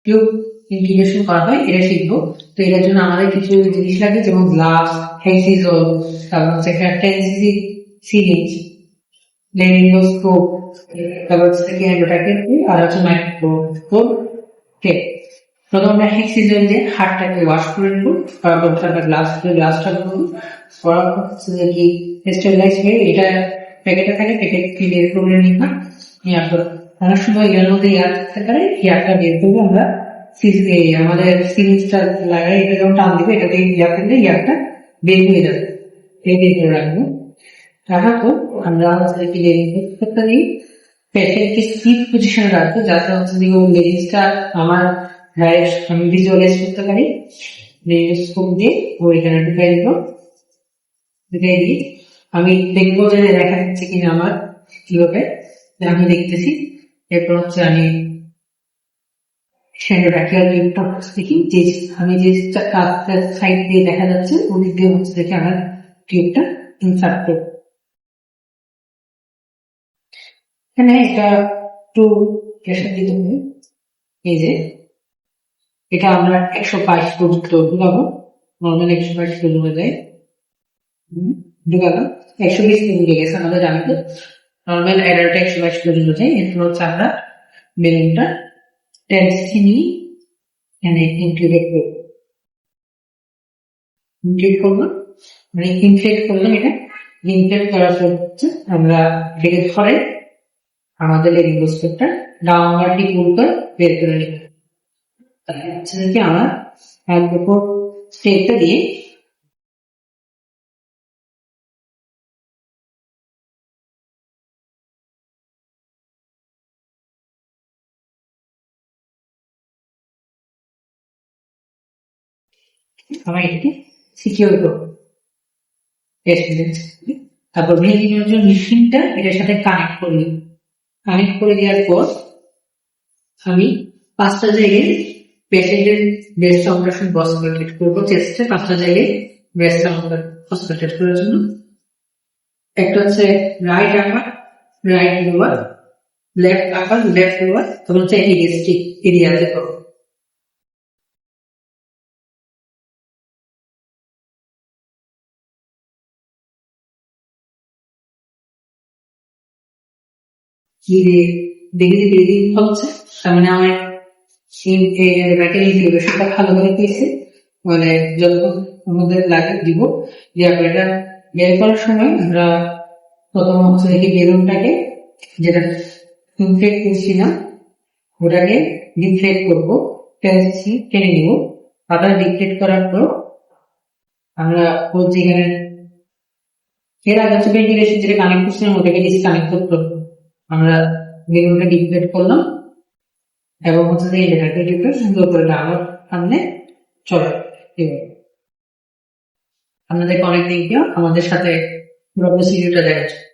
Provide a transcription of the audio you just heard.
Tube incubation করা হয় এটা শিখবো। তো এটার জন্য আমাদের কিছু জিনিস লাগে, যেমন গ্লাস, হেক্সিজল, তারপর হচ্ছে একটা 10cc সিরিঞ্জ, লেরিঙ্গোস্কোপ, তারপর হচ্ছে ক্যামেরাটাকে আর হচ্ছে মাইক্রোস্কোপ টেপ। প্রথমে আমরা হেক্সিজল দিয়ে হাতটাকে ওয়াশ করে নেবো, তারপর আমরা গ্লাসটা করবো, করার পর হচ্ছে যে কি স্টেরিলাইজ হয়ে এটা প্যাকেটে থাকে, প্যাকেট ক্লিয়ার করে নিবা। নেওয়ার পর অনেক সময় এর মধ্যে ইয়ার থাকতে পারে, ইয়ারটা বের করবো আমরা আমাদের সিরিঞ্জটা লাগাই, এটা যখন টান দিবে এটাতে ইয়ার করলে ইয়ারটা বের হয়ে যাবে, বের করে রাখবো। তারপর আমরা হচ্ছে কি লেগিংসটা নিই, প্যাকেটকে স্লিপ পজিশনে রাখবো, যাতে হচ্ছে যে ওই লেগিংসটা আমার আমি ভিজুয়ালাইজ করতে পারি। লেগিংস্কোপ দিয়ে ওইখানে ঢুকাই দিব, ঢুকাই দিই। আমি দেখবো যে দেখা যাচ্ছে কিনা আমার কিভাবে, আমি দেখতেছি। এরপর হচ্ছে আমি রাখি আর দেখি যে আমি যে সাইড দিয়ে দেখা যাচ্ছে ওদিক দিয়ে হচ্ছে দেখে আমার টিউবটা ইনসার্ট করবো। এখানে এটা একটু প্রেশার দিতে হবে। এই যে এটা আমরা 122 পর্যন্ত ঢুকাবো, নর্মাল 122 পর্যন্ত যায় ঢুকালাম। 120 ঢুকে গেছে আমাদের জানিতে, নর্মাল অ্যাডাল্ট 122 পর্যন্ত যায়। এরপর হচ্ছে আমরা বেলুনটা 10cc নিয়ে এখানে ইনকিউবেট করবো। ইনকিউবেট করলাম মানে ইনফ্লেক্ট করলাম, এটা ইনফ্লেক্ট করার পর হচ্ছে আমরা এটাকে ধরে আমাদের লেগিংস্কোপটা ডাউনওয়ার্ডলি পুল করে বের করে নেব। তাহলে হচ্ছে কি আমার একবার স্টেপটা দিয়ে আমরা এটাকে সিকিউর করবো। তারপর ভেন্টিলেশনের জন্য মেশিনটা এটার সাথে কানেক্ট করে দিব। কানেক্ট করে দেওয়ার পর আমি 5টা জায়গায় পেশেন্টের ব্রেস্ট অপারেশন কনসেন্ট্রেট করবো, চেস্টে 5টা জায়গায় ব্রেস্ট কনসেন্ট্রেট করার জন্য। একটা হচ্ছে right upper, right lower, left upper, left lower, তখন হচ্ছে এরিয়াস্টিক এরিয়াতে করবো। দেখে ব্রিদিং হচ্ছে, তার মানে আমার ইনকিউবেশনটা ভালো করে দিয়েছে। মানে যখন আমাদের লাগে দিব, দেওয়ার পর এটা বের করার সময় আমরা প্রথম হচ্ছে দেখি বেলুনটাকে যেটা ইনফ্লেক্ট করছিলাম ওটাকে ডিফ্লেক্ট করবো, টেনে নিব। আবার ডিফ্লেক্ট করার পর আমরা ওর যেখানে এর আগে হচ্ছে ভেন্টিলেশন যেটা কানেক্ট করছিলাম ওটাকে ডিসকানেক্ট করতে হবে। আমরা বেলুনটা ডিফ্লেক্ট করলাম এবং হচ্ছে যে এই জায়গাটা ডিফ্লেক্ট সুন্দর করে আবার সামনে চলে। আপনাদেরকে অনেক থ্যাংক ইউ আমাদের সাথে পুরো প্রসিডিউরটা দেখার জন্য।